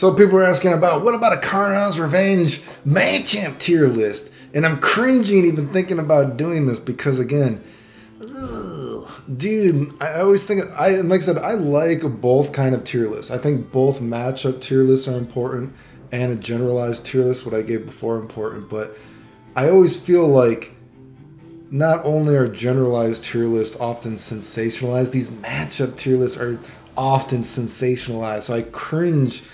So people are asking about, what about a KARNOVS Revenge Machamp tier list? And I'm cringing even thinking about doing this because, again, dude, I always think, like I said, I like both kind of tier lists. I think both matchup tier lists are important and a generalized tier list, what I gave before, important. But I always feel like not only are generalized tier lists often sensationalized, these matchup tier lists are often sensationalized. So I cringe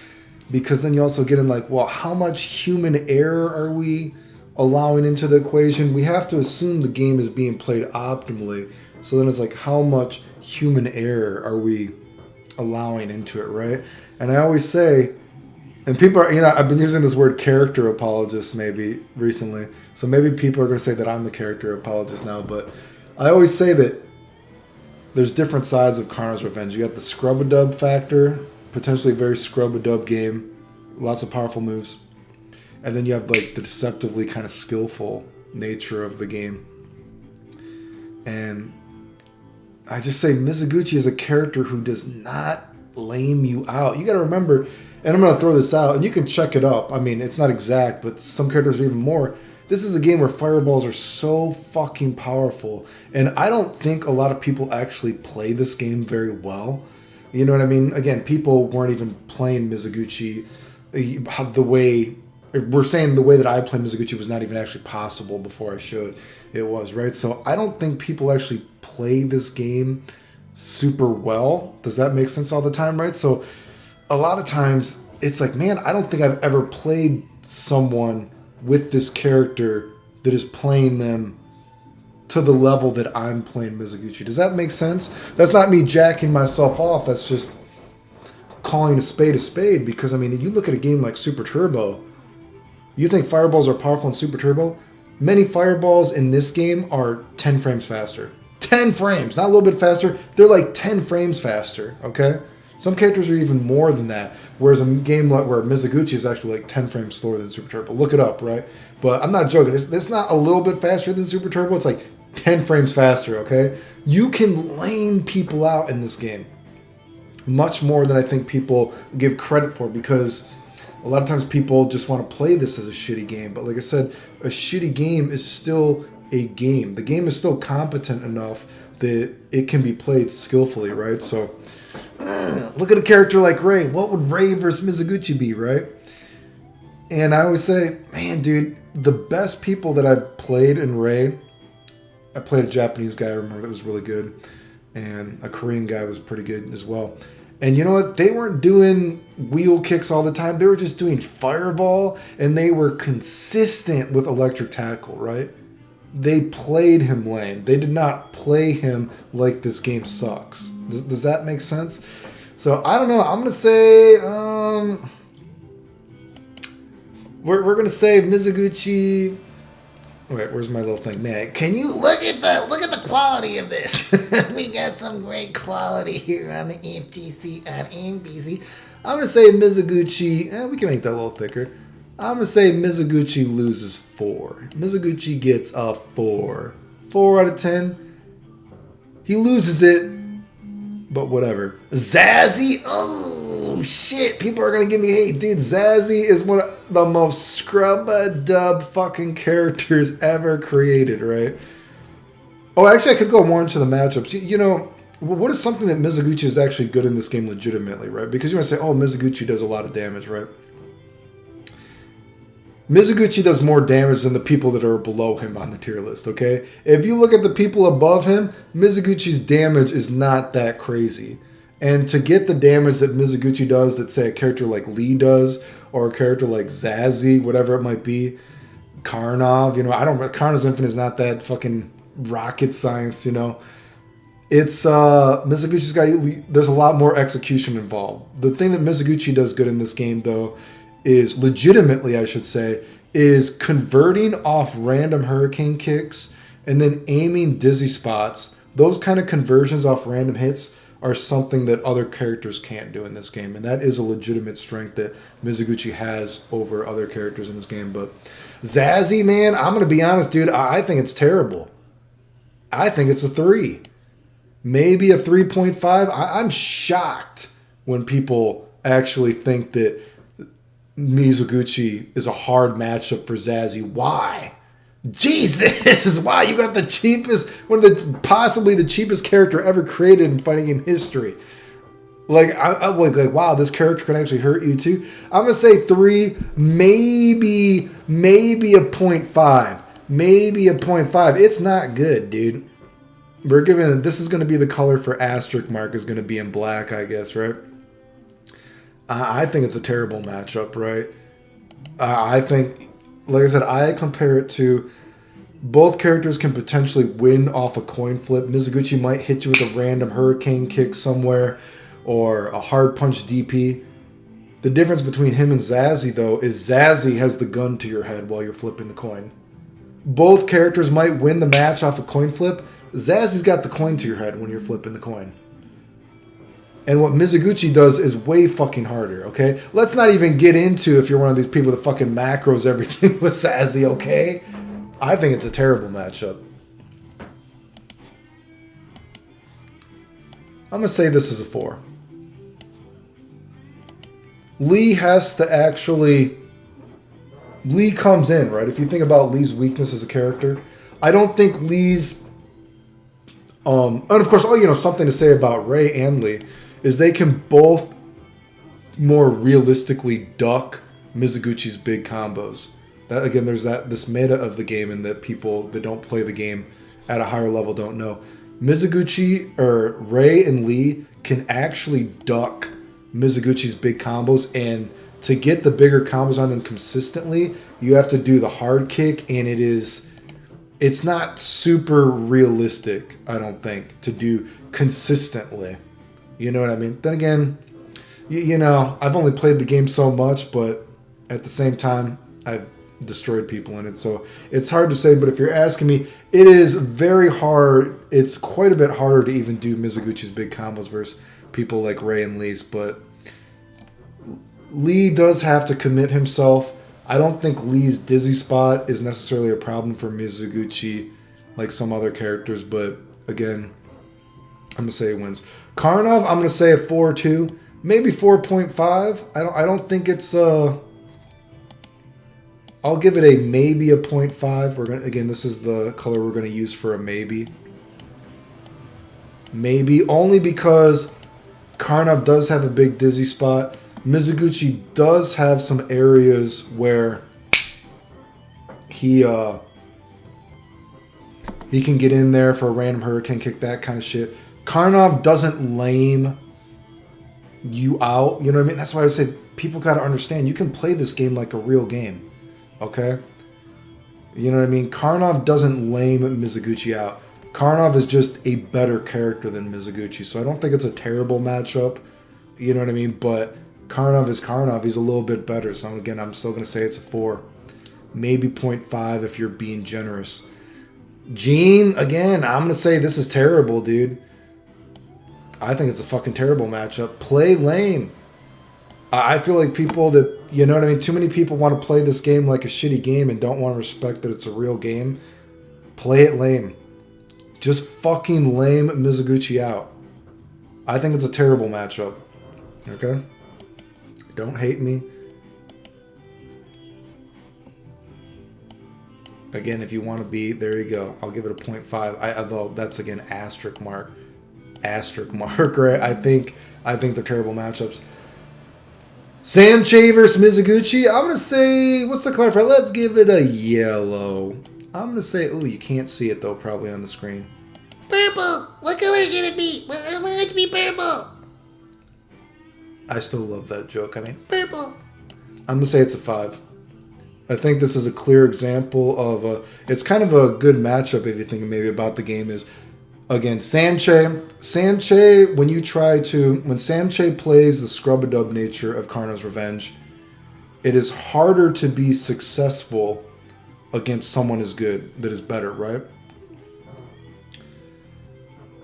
because then you also get in like, well, how much human error are we allowing into the equation? We have to assume the game is being played optimally. So then it's like, how much human error are we allowing into it, right? And I always say, and people are, I've been using this word character apologist maybe recently. So maybe people are going to say that I'm the character apologist now. But I always say that there's different sides of KARNOVS Revenge. You got the scrub-a-dub factor, potentially a very scrub-a-dub game, lots of powerful moves. And then you have like the deceptively kind of skillful nature of the game. And I just say Mizuguchi is a character who does not lame you out. You got to remember, and I'm going to throw this out, and you can check it up. I mean, it's not exact, but some characters are even more. This is a game where fireballs are so fucking powerful. And I don't think a lot of people actually play this game very well. You know what I mean? Again, people weren't even playing Mizuguchi the way... We're saying the way that I play Mizuguchi was not even actually possible before I showed it was, right? So I don't think people actually play this game super well. Does that make sense all the time, right? So a lot of times it's like, man, I don't think I've ever played someone with this character that is playing them to the level that I'm playing Mizuguchi. Does that make sense? That's not me jacking myself off. That's just calling a spade because, I mean, you look at a game like Super Turbo, you think fireballs are powerful in Super Turbo? Many fireballs in this game are 10 frames faster. 10 frames, not a little bit faster. They're like 10 frames faster, okay? Some characters are even more than that. Whereas a game like where Mizuguchi is actually like 10 frames slower than Super Turbo. Look it up, right? But I'm not joking. It's not a little bit faster than Super Turbo. It's like 10 frames faster, okay? You can lame people out in this game. Much more than I think people give credit for, because a lot of times people just want to play this as a shitty game. But like I said, a shitty game is still a game. The game is still competent enough that it can be played skillfully, right? So look at a character like Ray. What would Ray versus Mizuguchi be, right? And I always say, man, dude, the best people that I've played in Ray, I played a Japanese guy, I remember, that was really good. And a Korean guy was pretty good as well. And you know what? They weren't doing wheel kicks all the time. They were just doing fireball, and they were consistent with electric tackle, right? They played him lame. They did not play him like this game sucks. Does that make sense? So, I don't know. I'm going to say... We're going to say Mizuguchi... Wait, where's my little thing? Man, can you look at the quality of this? We got some great quality here on the FGC on NBC. I'm going to say Mizuguchi... we can make that a little thicker. I'm going to say Mizuguchi loses 4. Mizuguchi gets a 4. 4 out of 10. He loses it, but whatever. Zazzy? Oh, shit. People are going to give me hate. Dude, Zazzy is one of the most scrub-a-dub fucking characters ever created, right? Oh, actually, I could go more into the matchups. You know, what is something that Mizuguchi is actually good in this game legitimately, right? Because you want to say, oh, Mizuguchi does a lot of damage, right? Mizuguchi does more damage than the people that are below him on the tier list, okay? If you look at the people above him, Mizuguchi's damage is not that crazy. And to get the damage that Mizuguchi does, that say a character like Lee does, or a character like Zazzy, whatever it might be, Karnov, Karnov's Infinite is not that fucking rocket science, It's, Mizuguchi's got, there's a lot more execution involved. The thing that Mizuguchi does good in this game, though, is legitimately, I should say, is converting off random hurricane kicks and then aiming dizzy spots. Those kind of conversions off random hits are something that other characters can't do in this game. And that is a legitimate strength that Mizuguchi has over other characters in this game. But Zazzy, man, I'm going to be honest, dude, I think it's terrible. I think it's a 3. Maybe a 3.5. I'm shocked when people actually think that Mizoguchi is a hard matchup for Zazzy. Why? Jesus, this is why you got the cheapest, possibly the cheapest character ever created in fighting game history. Like, I'm like, wow, this character can actually hurt you too. I'm gonna say 3, maybe a 0.5, maybe a 0.5. It's not good, dude. We're giving, this is gonna be the color for asterisk mark is gonna be in black, I guess, right? I think it's a terrible matchup, right? I think, like I said, I compare it to both characters can potentially win off a coin flip. Mizuguchi might hit you with a random hurricane kick somewhere or a hard punch DP. The difference between him and Zazzy, though, is Zazzy has the gun to your head while you're flipping the coin. Both characters might win the match off a coin flip. Zazzy's got the coin to your head when you're flipping the coin. And what Mizuguchi does is way fucking harder, okay? Let's not even get into if you're one of these people that fucking macros everything with Zazzy, okay? I think it's a terrible matchup. I'm going to say this is a 4. Lee has to actually... Lee comes in, right? If you think about Lee's weakness as a character, I don't think Lee's... and of course, something to say about Ray and Lee is they can both more realistically duck Mizuguchi's big combos. That again, there's this meta of the game, and that people that don't play the game at a higher level don't know. Mizuguchi or Ray and Lee can actually duck Mizuguchi's big combos, and to get the bigger combos on them consistently, you have to do the hard kick, and it's not super realistic, I don't think, to do consistently. You know what I mean? Then again, I've only played the game so much, but at the same time, I've destroyed people in it. So it's hard to say, but if you're asking me, it is very hard. It's quite a bit harder to even do Mizuguchi's big combos versus people like Ray and Lee's, but Lee does have to commit himself. I don't think Lee's dizzy spot is necessarily a problem for Mizuguchi like some other characters, but again, I'm going to say it wins. Karnov, I'm going to say a 4-2, maybe 4.5. I don't think it's I'll give it a maybe a 0.5. Again, this is the color we're going to use for a maybe. Maybe only because Karnov does have a big dizzy spot. Mizuguchi does have some areas where he can get in there for a random hurricane kick, that kind of shit. Karnov doesn't lame you out. You know what I mean? That's why I say people got to understand you can play this game like a real game. Okay? You know what I mean? Karnov doesn't lame Mizuguchi out. Karnov is just a better character than Mizuguchi. So I don't think it's a terrible matchup. You know what I mean? But Karnov is Karnov. He's a little bit better. So again, I'm still going to say it's a 4. Maybe 0.5 if you're being generous. Gene, again, I'm going to say this is terrible, dude. I think it's a fucking terrible matchup. Play lame. I feel like people that, you know what I mean? Too many people want to play this game like a shitty game and don't want to respect that it's a real game. Play it lame. Just fucking lame Mizuguchi out. I think it's a terrible matchup. Okay? Don't hate me. Again, if you want to be, there you go. I'll give it a 0.5. Although that's again asterisk mark, right? I think they're terrible matchups. Sanchez versus Mizuguchi. I'm gonna say, what's the color for? Let's give it a yellow. I'm gonna say, oh, you can't see it though, probably on the screen. Purple. What color should it be? I want it to be purple. I still love that joke. I mean, purple. I'm gonna say it's a 5. I think this is a clear example of it's kind of a good matchup if you think maybe about the game is, again, Sanchez, when Sanchez plays the scrub-a-dub nature of Karno's Revenge, it is harder to be successful against someone as good, that is better, right?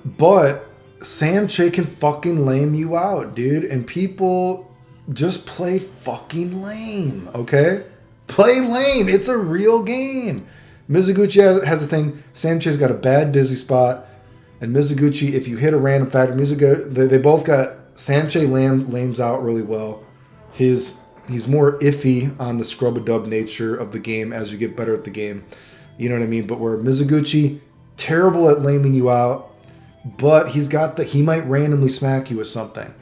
But Sanchez can fucking lame you out, dude, and people just play fucking lame, okay? Play lame. It's a real game. Mizuguchi has a thing. Sanchez got a bad dizzy spot. And Mizuguchi, if you hit a random factor, they both got... Sanchez lames out really well. His He's more iffy on the scrub-a-dub nature of the game as you get better at the game. You know what I mean? But where Mizuguchi, terrible at laming you out, but he might randomly smack you with something.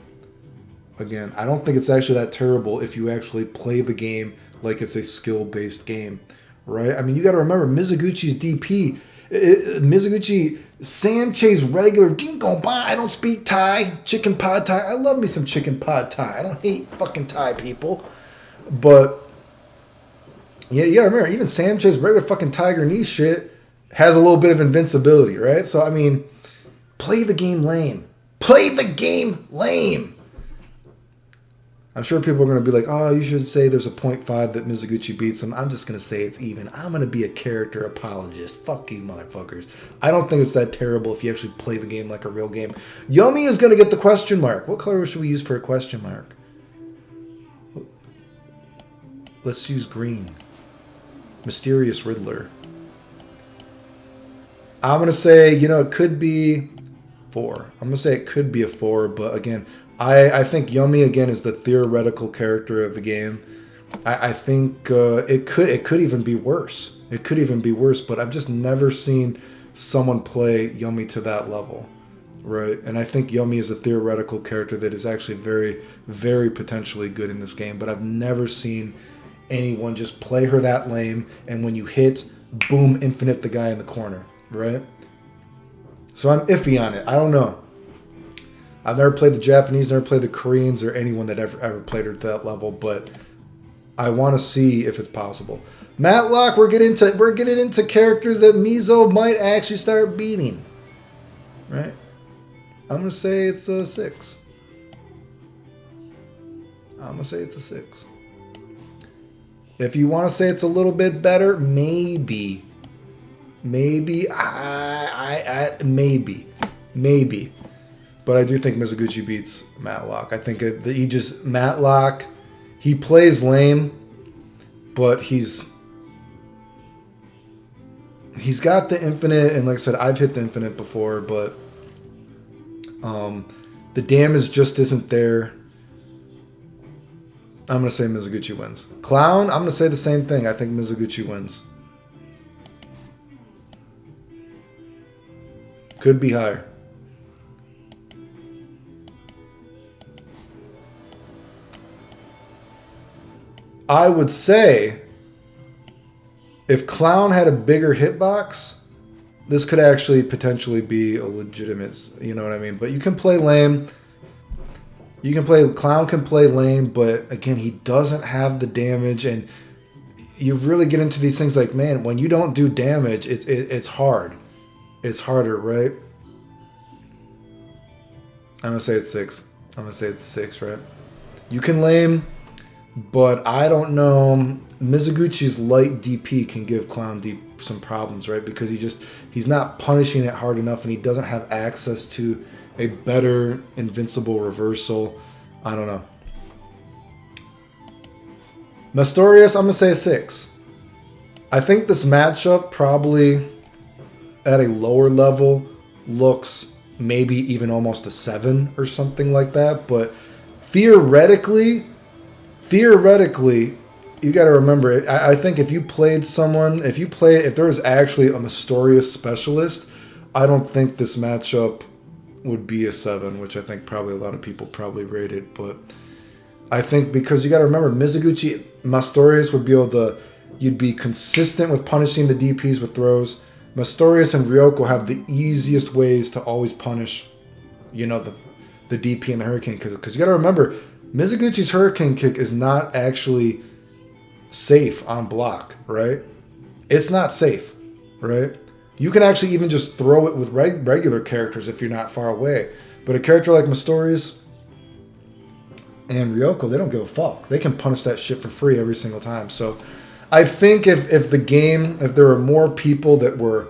Again, I don't think it's actually that terrible if you actually play the game like it's a skill-based game, right? I mean, you got to remember, Mizuguchi's DP, Mizuguchi, Sanchez regular, dingo ba, I don't speak Thai, chicken pad Thai. I love me some chicken pad Thai. I don't hate fucking Thai people. But, yeah, you got to remember, even Sanchez regular fucking Tiger Knee shit has a little bit of invincibility, right? So, I mean, play the game lame. Play the game lame. I'm sure people are going to be like, oh, you should say there's a 0.5 that Mizuguchi beats him. I'm just going to say it's even. I'm going to be a character apologist. Fuck you, motherfuckers. I don't think it's that terrible if you actually play the game like a real game. Yomi is going to get the question mark. What color should we use for a question mark? Let's use green. Mysterious Riddler. I'm going to say, it could be 4. I'm going to say it could be a 4, but again, I think Yomi, again, is the theoretical character of the game. I think it could even be worse. It could even be worse, but I've just never seen someone play Yomi to that level, right? And I think Yomi is a theoretical character that is actually very, very potentially good in this game, but I've never seen anyone just play her that lame, and when you hit, boom, infinite the guy in the corner, right? So I'm iffy on it. I don't know. I've never played the Japanese, never played the Koreans, or anyone that ever played her to that level, but I want to see if it's possible. Matlock, we're getting into characters that Mizo might actually start beating. Right? I'm gonna say it's a 6. If you want to say it's a little bit better, maybe. Maybe. But I do think Mizuguchi beats Matlock. I think Matlock, he plays lame, but he's got the infinite, and like I said, I've hit the infinite before, but the damage just isn't there. I'm going to say Mizuguchi wins. Clown, I'm going to say the same thing. I think Mizuguchi wins. Could be higher. I would say if Clown had a bigger hitbox, this could actually potentially be a legitimate, you know what I mean? But you can play lame. Clown can play lame, but again, he doesn't have the damage, and you really get into these things like, man, when you don't do damage, it's hard. It's harder, right? I'm going to say it's 6. I'm going to say it's a 6, right? You can lame, but I don't know. Mizuguchi's light DP can give Clown some problems, right? Because he's not punishing it hard enough, and he doesn't have access to a better invincible reversal. I don't know. Mastorius, I'm going to say a 6. I think this matchup probably at a lower level looks maybe even almost a 7 or something like that. But theoretically, you got to remember, I think if you played someone, if there was actually a Mastorius specialist, I don't think this matchup would be a 7, which I think probably a lot of people probably rate it. But I think because you got to remember, Mizuguchi, Mastorius would be able to, you'd be consistent with punishing the DPs with throws. Mastorius and Ryoko have the easiest ways to always punish, the DP and the Hurricane Kick. Because you got to remember, Mizuguchi's Hurricane Kick is not actually safe on block, right? It's not safe, right? You can actually even just throw it with regular characters if you're not far away. But a character like Mastorius and Ryoko, they don't give a fuck. They can punish that shit for free every single time. So I think if there were more people that were,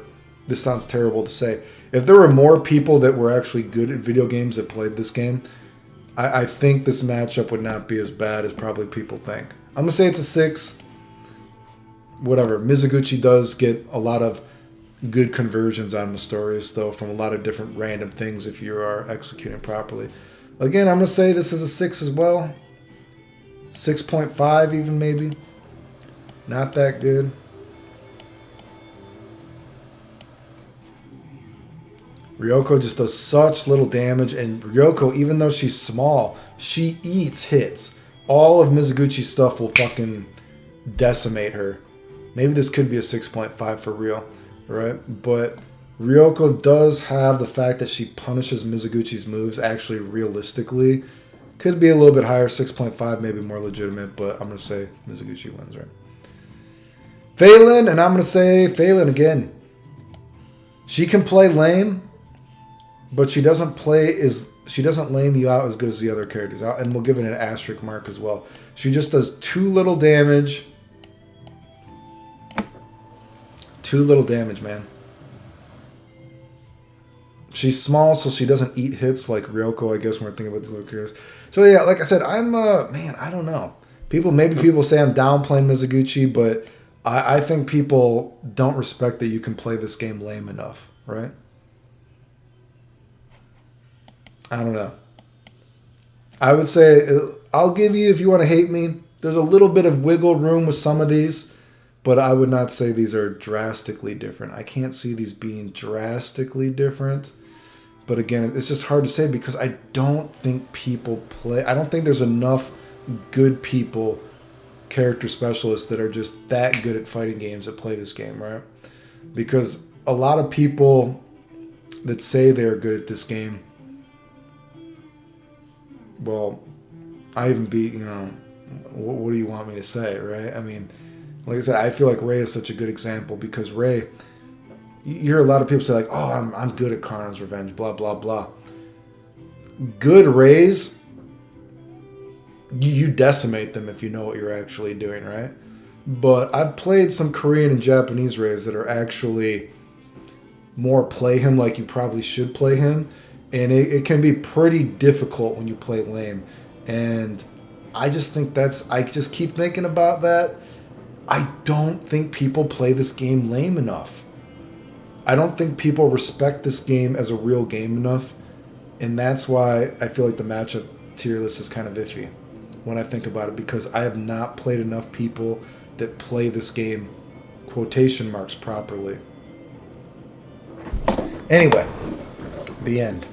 this sounds terrible to say, if there were more people that were actually good at video games that played this game, I think this matchup would not be as bad as probably people think. I'm going to say it's a 6. Whatever. Mizuguchi does get a lot of good conversions on Mastorius, though, from a lot of different random things if you are executing properly. Again, I'm going to say this is a 6 as well. 6.5 even maybe. Not that good. Ryoko just does such little damage, and Ryoko, even though she's small, she eats hits. All of Mizuguchi's stuff will fucking decimate her. Maybe this could be a 6.5 for real, right? But Ryoko does have the fact that she punishes Mizuguchi's moves actually realistically. Could be a little bit higher, 6.5, maybe more legitimate, but I'm going to say Mizuguchi wins, right? Phelan, and I'm going to say Phelan again. She can play lame, but she doesn't lame you out as good as the other characters. And we'll give it an asterisk mark as well. She just does too little damage. Too little damage, man. She's small, so she doesn't eat hits like Ryoko, I guess, when we're thinking about these little characters. So yeah, like I said, man, I don't know. Maybe people say I'm downplaying Mizuguchi, but I think people don't respect that you can play this game lame enough, right? I don't know. I would say, I'll give you, if you want to hate me, there's a little bit of wiggle room with some of these, but I would not say these are drastically different. I can't see these being drastically different. But again, it's just hard to say because I don't think I don't think there's enough good people, character specialists that are just that good at fighting games that play this game, right? Because a lot of people that say they're good at this game, well, I even beat, what do you want me to say, right? I mean, like I said, I feel like Ray is such a good example because Ray, you hear a lot of people say like, oh, I'm good at Karnov's Revenge, blah, blah, blah. Good Rays, you decimate them if you know what you're actually doing, right? But I've played some Korean and Japanese Rays that are actually more play him like you probably should play him. And it can be pretty difficult when you play lame. And I just think I just keep thinking about that. I don't think people play this game lame enough. I don't think people respect this game as a real game enough. And that's why I feel like the matchup tier list is kind of iffy when I think about it. Because I have not played enough people that play this game, quotation marks, properly. Anyway, the end.